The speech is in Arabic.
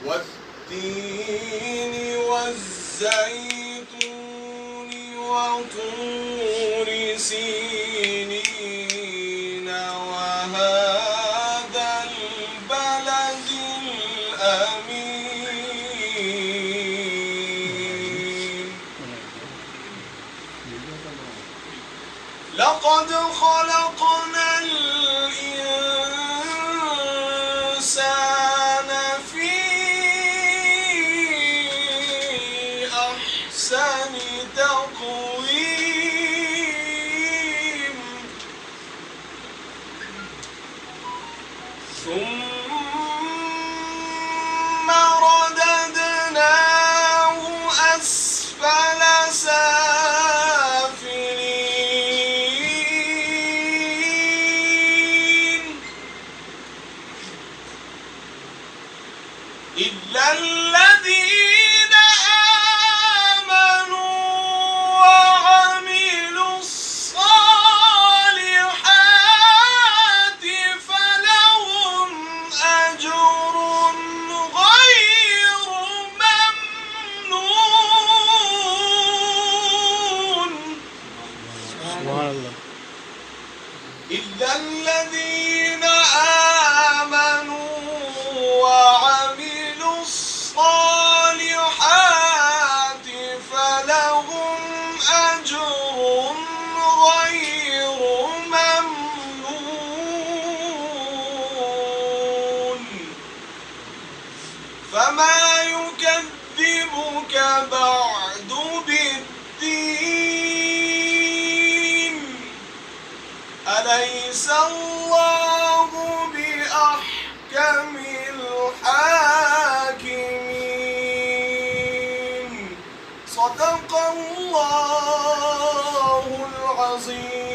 والتين والزيتون وطور سينين وهذا البلد الأمين لقد خلقنا الإنسان في أحسن تقويم ثم رددناه أسفل سافلين إلا الذين آمنوا وعملوا الصالحات فلهم أجر غير ممنون سبحان الله. إلا الذين آمنوا وعملوا الصالحات فلهم أجر غير ممنون فما يكذبك بعد بالدين أليس الله بأحكم الحاكمين صدق الله العظيم.